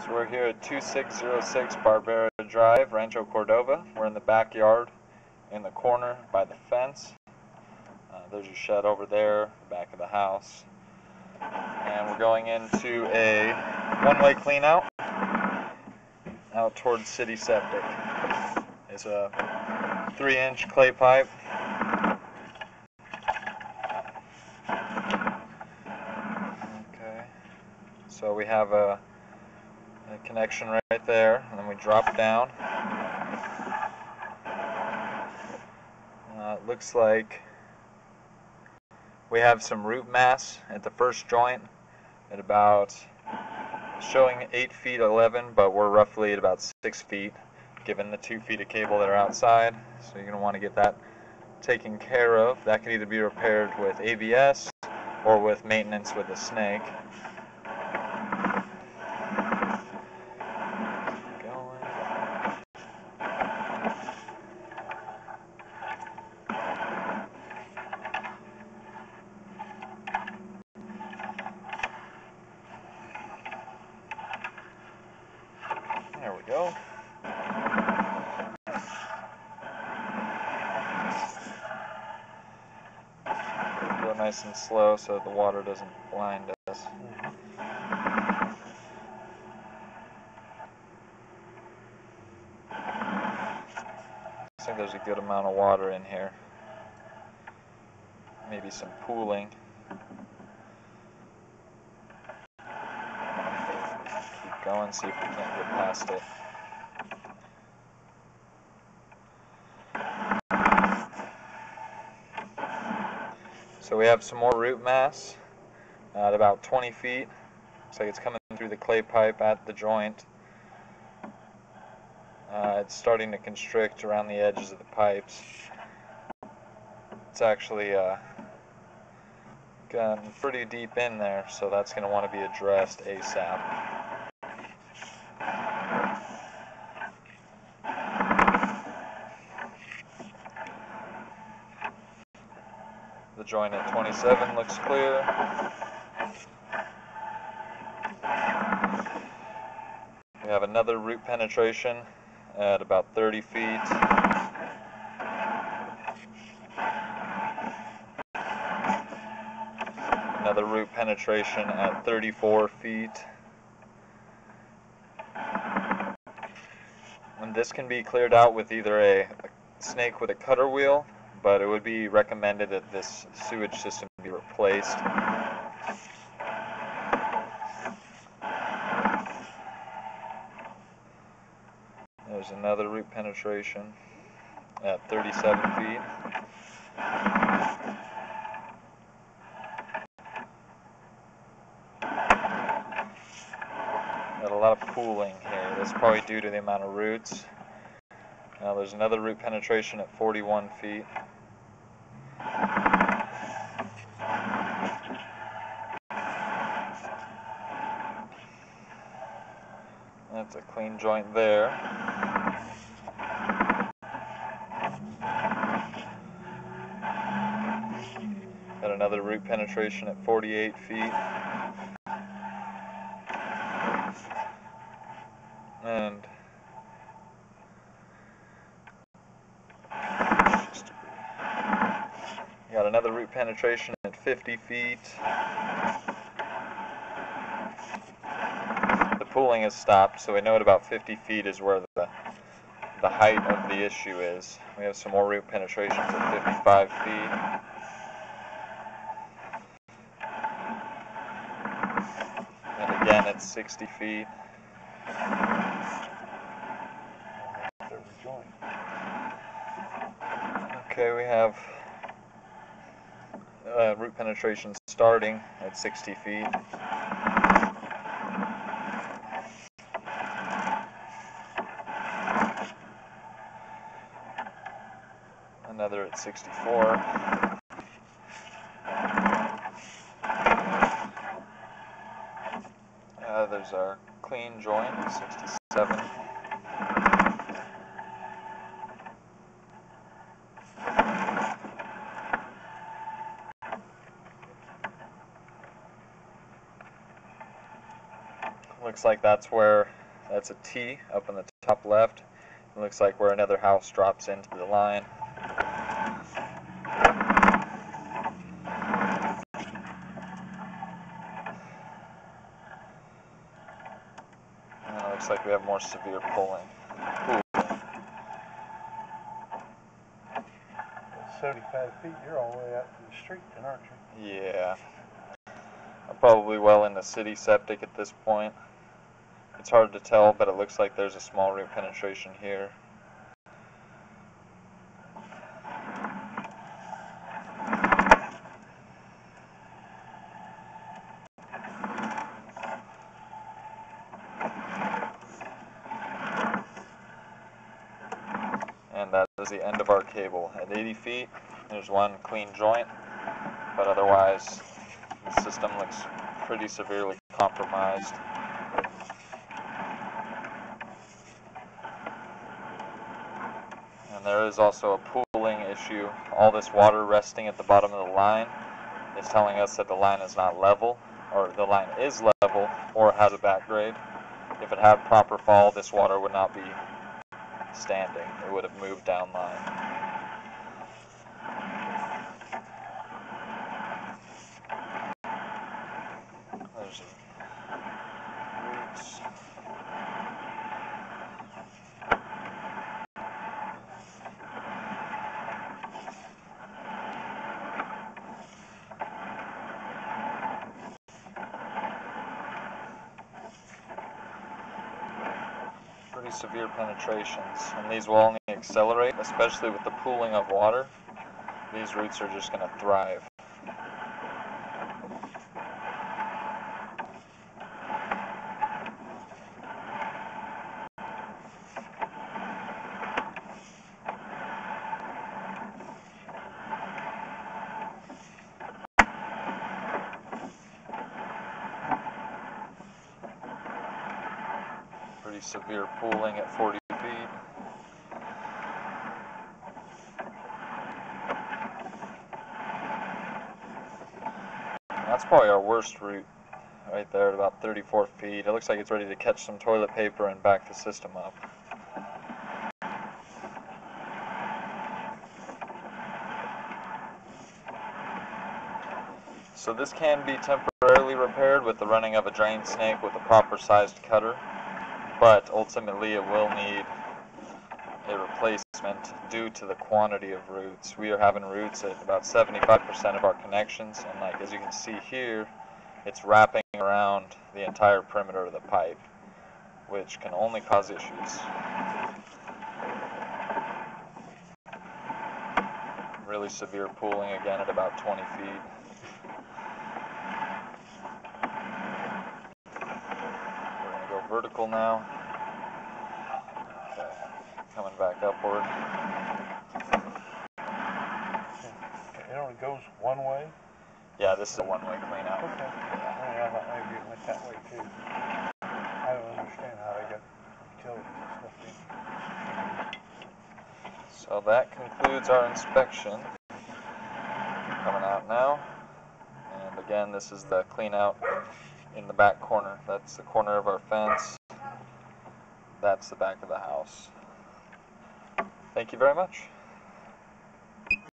So we're here at 2606 Barbera Drive, Rancho, Cordova. We're in the backyard, in the corner by the fence. There's your shed over there, the back of the house. And we're going into a one-way clean out towards city septic. It's a 3-inch clay pipe. Okay, so we have a connection right there, and then we drop down. It looks like we have some root mass at the first joint at about, showing 8 feet 11, but we're roughly at about 6 feet given the 2 feet of cable that are outside. So you're going to want to get that taken care of. That can either be repaired with ABS or with maintenance with a snake. There we go. Go nice and slow so the water doesn't blind us. I think there's a good amount of water in here. Maybe some pooling. Keep going, see if we can't get past it. So we have some more root mass at about 20 feet. Looks like it's coming through the clay pipe at the joint. It's starting to constrict around the edges of the pipes. It's actually gotten pretty deep in there, so that's going to want to be addressed ASAP. The joint at 27 looks clear. We have another root penetration at about 30 feet. Another root penetration at 34 feet. And this can be cleared out with either a snake with a cutter wheel, but it would be recommended that this sewage system be replaced. There's another root penetration at 37 feet. Got a lot of pooling here. That's probably due to the amount of roots. Now there's another root penetration at 41 feet. That's a clean joint there. Got another root penetration at 48 feet. And got another root penetration at 50 feet. The pooling has stopped, so we know at about 50 feet is where the height of the issue is. We have some more root penetrations at 55 feet. And again at 60 feet. Okay, we have root penetration starting at 60 feet. Another at 64. There's our clean joint, 67. Looks like that's a T up in the top left. It looks like where another house drops into the line. And it looks like we have more severe pulling. 75 feet, you're all the way out to the street then, aren't you? Yeah. I'm probably well in the city septic at this point. It's hard to tell, but it looks like there's a small root penetration here. And that is the end of our cable. At 80 feet, there's one clean joint, but otherwise the system looks pretty severely compromised. And there is also a pooling issue. All this water resting at the bottom of the line is telling us that the line is not level, or the line is level, or has a back grade. If it had proper fall, this water would not be standing. It would have moved down line. There's roots. Pretty severe penetrations, and these will only accelerate, especially with the pooling of water. These roots are just going to thrive. Pretty severe pooling at 40 feet. That's probably our worst root right there at about 34 feet. It looks like it's ready to catch some toilet paper and back the system up. So this can be temporarily repaired with the running of a drain snake with a proper sized cutter, but ultimately it will need a replacement due to the quantity of roots. We are having roots at about 75% of our connections, and like as you can see here, it's wrapping around the entire perimeter of the pipe, which can only cause issues. Really severe pooling again at about 20 feet. We're going to go vertical now. Okay. Coming back upward. It only goes one way? Yeah, this is a one-way clean out. Okay. I thought maybe it went that way too. I don't understand how they got utilities and stuff in. So that concludes our inspection. Coming out now. And again, this is the clean out in the back corner. That's the corner of our fence. That's the back of the house. Thank you very much.